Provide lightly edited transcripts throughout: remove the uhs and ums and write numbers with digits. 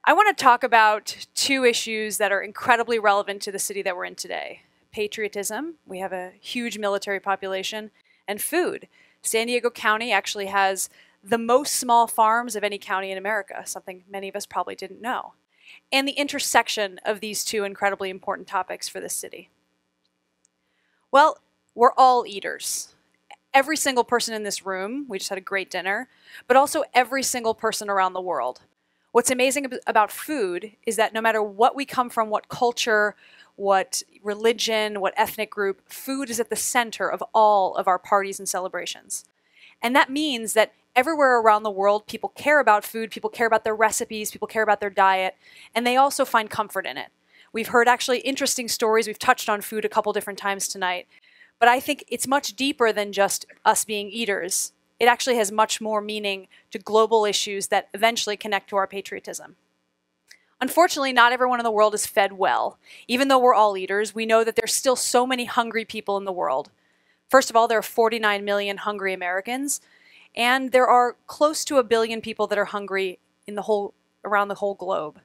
I want to talk about two issues that are incredibly relevant to the city that we're in today. Patriotism, we have a huge military population, and food. San Diego County actually has the most small farms of any county in America, something many of us probably didn't know. And the intersection of these two incredibly important topics for this city. Well, we're all eaters. Every single person in this room, we just had a great dinner, but also every single person around the world. What's amazing about food is that no matter what we come from, what culture, what religion, what ethnic group, food is at the center of all of our parties and celebrations. And that means that everywhere around the world, people care about food, people care about their recipes, people care about their diet, and they also find comfort in it. We've heard actually interesting stories. We've touched on food a couple different times tonight. But I think it's much deeper than just us being eaters. It actually has much more meaning to global issues that eventually connect to our patriotism. Unfortunately, not everyone in the world is fed well. Even though we're all eaters, we know that there's still so many hungry people in the world. First of all, there are 49 million hungry Americans, and there are close to 1 billion people that are hungry around the whole globe.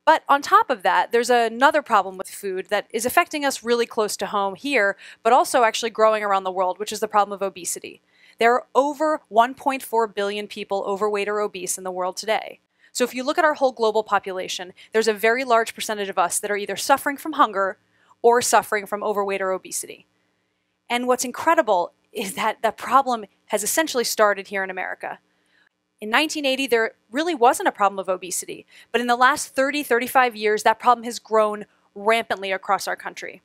But on top of that, there's another problem with food that is affecting us really close to home here, but also actually growing around the world, which is the problem of obesity. There are over 1.4 billion people overweight or obese in the world today. So if you look at our whole global population, there's a very large percentage of us that are either suffering from hunger or suffering from overweight or obesity. And what's incredible is that the problem has essentially started here in America. In 1980, there really wasn't a problem of obesity, but in the last 35 years, that problem has grown rampantly across our country.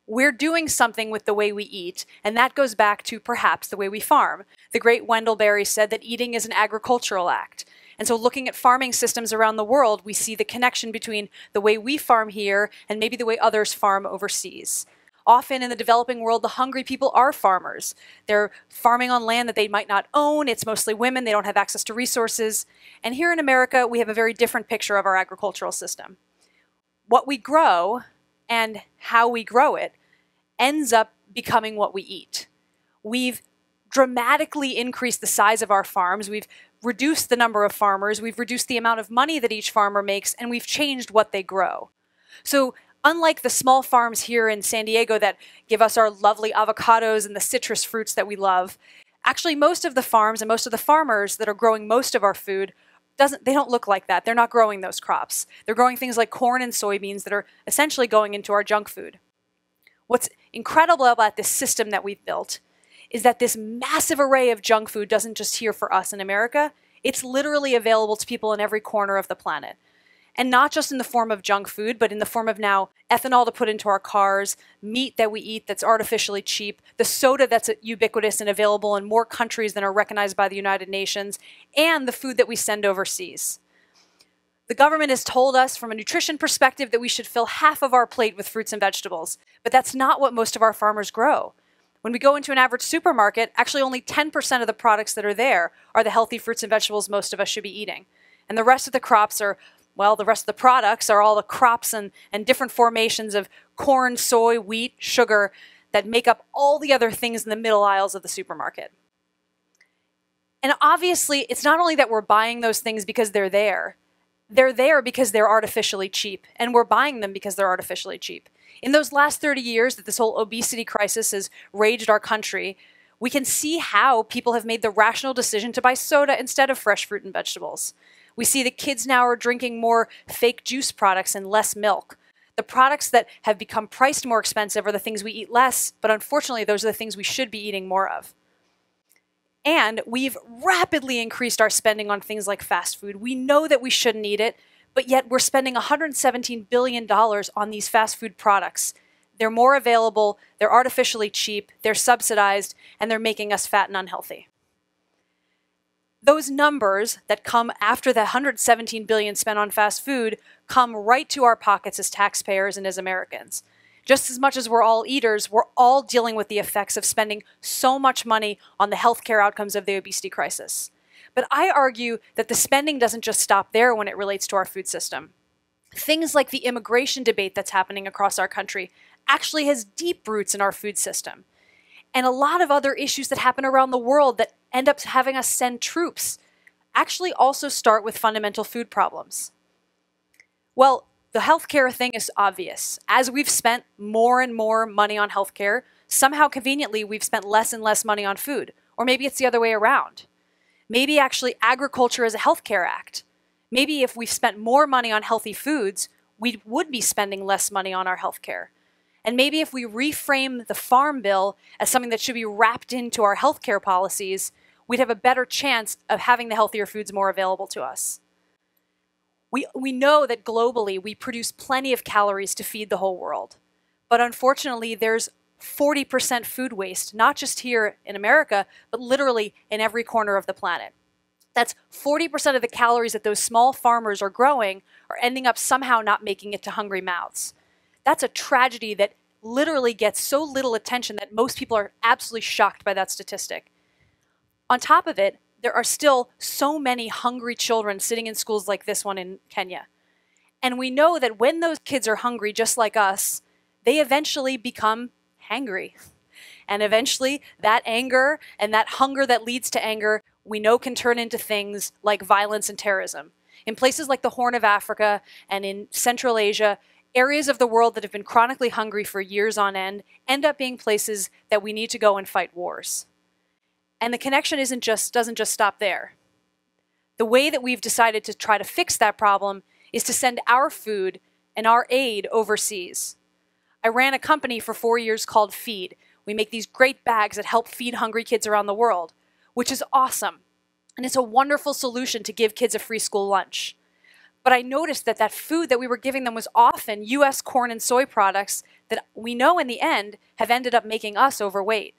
We're doing something with the way we eat, and that goes back to perhaps the way we farm. The great Wendell Berry said that eating is an agricultural act. And so looking at farming systems around the world, we see the connection between the way we farm here and maybe the way others farm overseas. Often in the developing world, the hungry people are farmers. They're farming on land that they might not own. It's mostly women. They don't have access to resources. And here in America, we have a very different picture of our agricultural system. What we grow and how we grow it ends up becoming what we eat. We've dramatically increased the size of our farms. We've reduced the number of farmers. We've reduced the amount of money that each farmer makes, and we've changed what they grow. So unlike the small farms here in San Diego that give us our lovely avocados and the citrus fruits that we love, actually most of the farms and most of the farmers that are growing most of our food, they don't look like that. They're not growing those crops. They're growing things like corn and soybeans that are essentially going into our junk food. What's incredible about this system that we've built is that this massive array of junk food doesn't just here for us in America, it's literally available to people in every corner of the planet. And not just in the form of junk food, but in the form of now ethanol to put into our cars, meat that we eat that's artificially cheap, the soda that's ubiquitous and available in more countries than are recognized by the United Nations, and the food that we send overseas. The government has told us from a nutrition perspective that we should fill half of our plate with fruits and vegetables, but that's not what most of our farmers grow. When we go into an average supermarket, actually only 10% of the products that are there are the healthy fruits and vegetables most of us should be eating. And the rest of the crops are the rest of the products are all the crops and different formations of corn, soy, wheat, sugar that make up all the other things in the middle aisles of the supermarket. And obviously, it's not only that we're buying those things because they're there because they're artificially cheap, and we're buying them because they're artificially cheap. In those last 30 years that this whole obesity crisis has raged our country, we can see how people have made the rational decision to buy soda instead of fresh fruit and vegetables. We see that kids now are drinking more fake juice products and less milk. The products that have become priced more expensive are the things we eat less, but unfortunately, those are the things we should be eating more of. And we've rapidly increased our spending on things like fast food. We know that we shouldn't eat it, but yet we're spending $117 billion on these fast food products. They're more available, they're artificially cheap, they're subsidized, and they're making us fat and unhealthy. Those numbers that come after the $117 billion spent on fast food come right to our pockets as taxpayers and as Americans. Just as much as we're all eaters, we're all dealing with the effects of spending so much money on the healthcare outcomes of the obesity crisis. But I argue that the spending doesn't just stop there when it relates to our food system. Things like the immigration debate that's happening across our country actually has deep roots in our food system. And a lot of other issues that happen around the world that end up having us send troops actually also start with fundamental food problems. Well, the healthcare thing is obvious. As we've spent more and more money on healthcare, somehow conveniently we've spent less and less money on food. Or maybe it's the other way around. Maybe actually agriculture is a healthcare act. Maybe if we've spent more money on healthy foods, we would be spending less money on our healthcare. And maybe if we reframe the Farm Bill as something that should be wrapped into our healthcare policies, we'd have a better chance of having the healthier foods more available to us. We know that globally we produce plenty of calories to feed the whole world. But unfortunately, there's 40% food waste, not just here in America, but literally in every corner of the planet. That's 40% of the calories that those small farmers are growing are ending up somehow not making it to hungry mouths. That's a tragedy that literally gets so little attention that most people are absolutely shocked by that statistic. On top of it, there are still so many hungry children sitting in schools like this one in Kenya. And we know that when those kids are hungry, just like us, they eventually become hangry. And eventually that anger and that hunger that leads to anger, we know can turn into things like violence and terrorism. In places like the Horn of Africa and in Central Asia, areas of the world that have been chronically hungry for years on end up being places that we need to go and fight wars. And the connection doesn't just stop there. The way that we've decided to try to fix that problem is to send our food and our aid overseas. I ran a company for 4 years called Feed. We make these great bags that help feed hungry kids around the world, which is awesome. And it's a wonderful solution to give kids a free school lunch. But I noticed that that food that we were giving them was often US corn and soy products that we know in the end have ended up making us overweight.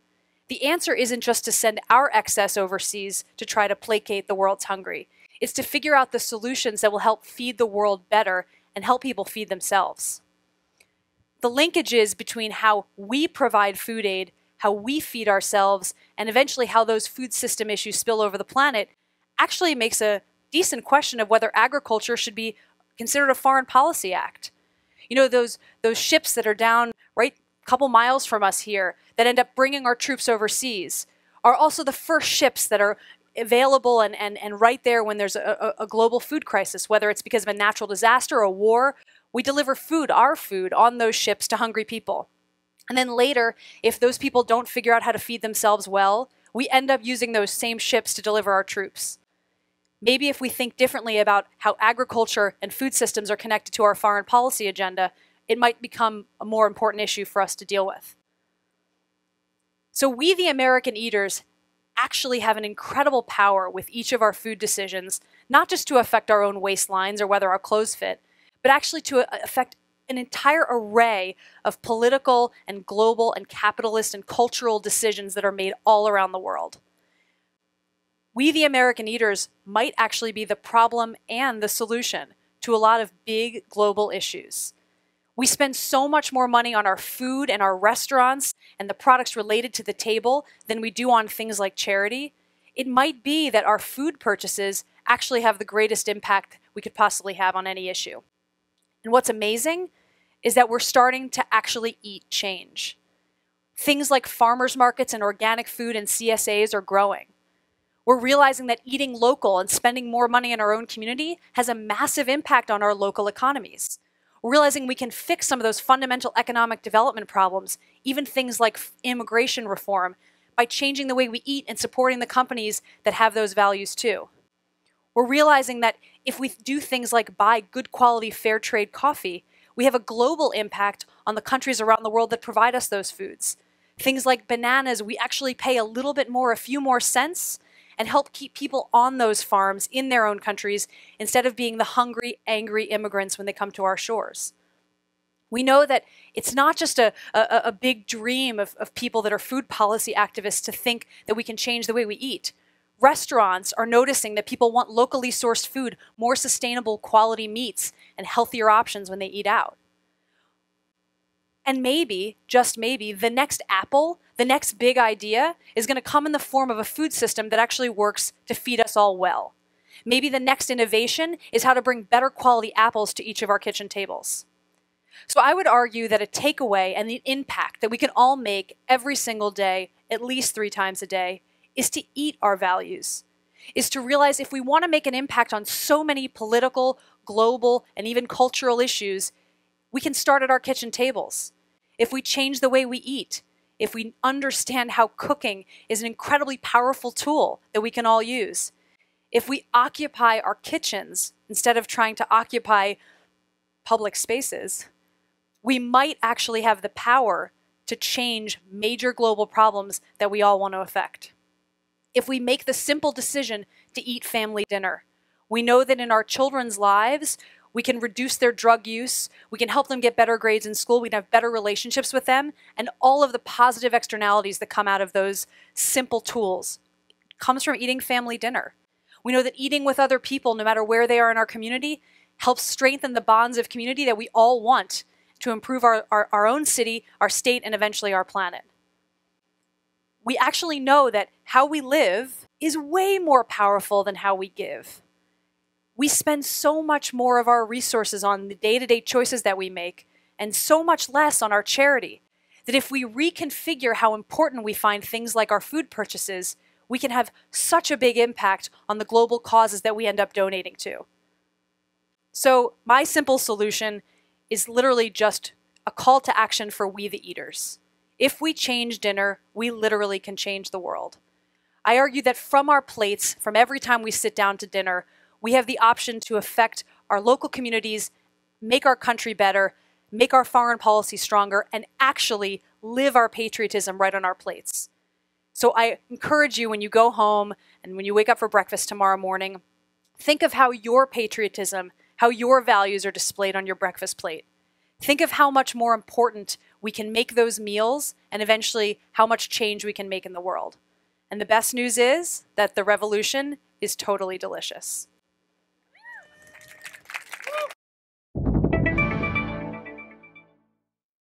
The answer isn't just to send our excess overseas to try to placate the world's hungry. It's to figure out the solutions that will help feed the world better and help people feed themselves. The linkages between how we provide food aid, how we feed ourselves, and eventually how those food system issues spill over the planet actually makes a decent question of whether agriculture should be considered a foreign policy act. You know, those ships that are down right a couple miles from us here that end up bringing our troops overseas are also the first ships that are available and right there when there's a global food crisis, whether it's because of a natural disaster or a war. We deliver food, our food, on those ships to hungry people. And then later, if those people don't figure out how to feed themselves well, we end up using those same ships to deliver our troops. Maybe if we think differently about how agriculture and food systems are connected to our foreign policy agenda, it might become a more important issue for us to deal with. So we, the American eaters, actually have an incredible power with each of our food decisions, not just to affect our own waistlines or whether our clothes fit, but actually to affect an entire array of political and global and capitalist and cultural decisions that are made all around the world. We, the American eaters, might actually be the problem and the solution to a lot of big global issues. We spend so much more money on our food and our restaurants and the products related to the table than we do on things like charity. It might be that our food purchases actually have the greatest impact we could possibly have on any issue. And what's amazing is that we're starting to actually eat change. Things like farmers markets and organic food and CSAs are growing. We're realizing that eating local and spending more money in our own community has a massive impact on our local economies. We're realizing we can fix some of those fundamental economic development problems, even things like immigration reform, by changing the way we eat and supporting the companies that have those values too. We're realizing that if we do things like buy good quality fair trade coffee, we have a global impact on the countries around the world that provide us those foods. Things like bananas, we actually pay a little bit more, a few more cents, and help keep people on those farms in their own countries instead of being the hungry, angry immigrants when they come to our shores. We know that it's not just a big dream of people that are food policy activists to think that we can change the way we eat. Restaurants are noticing that people want locally sourced food, more sustainable quality meats, and healthier options when they eat out. And maybe, just maybe, the next Apple, the next big idea is going to come in the form of a food system that actually works to feed us all well. Maybe the next innovation is how to bring better quality apples to each of our kitchen tables. So I would argue that a takeaway and the impact that we can all make every single day, at least 3 times a day, is to eat our values, is to realize if we want to make an impact on so many political, global, and even cultural issues, we can start at our kitchen tables. If we change the way we eat, if we understand how cooking is an incredibly powerful tool that we can all use, if we occupy our kitchens instead of trying to occupy public spaces, we might actually have the power to change major global problems that we all want to affect. If we make the simple decision to eat family dinner, we know that in our children's lives, we can reduce their drug use, we can help them get better grades in school, we can have better relationships with them, and all of the positive externalities that come out of those simple tools comes from eating family dinner. We know that eating with other people, no matter where they are in our community, helps strengthen the bonds of community that we all want to improve our own city, our state, and eventually our planet. We actually know that how we live is way more powerful than how we give. We spend so much more of our resources on the day-to-day choices that we make and so much less on our charity that if we reconfigure how important we find things like our food purchases, we can have such a big impact on the global causes that we end up donating to. So my simple solution is literally just a call to action for we the eaters. If we change dinner, we literally can change the world. I argue that from our plates, from every time we sit down to dinner, we have the option to affect our local communities, make our country better, make our foreign policy stronger, and actually live our patriotism right on our plates. So I encourage you when you go home and when you wake up for breakfast tomorrow morning, think of how your patriotism, how your values are displayed on your breakfast plate. Think of how much more important we can make those meals and eventually how much change we can make in the world. And the best news is that the revolution is totally delicious.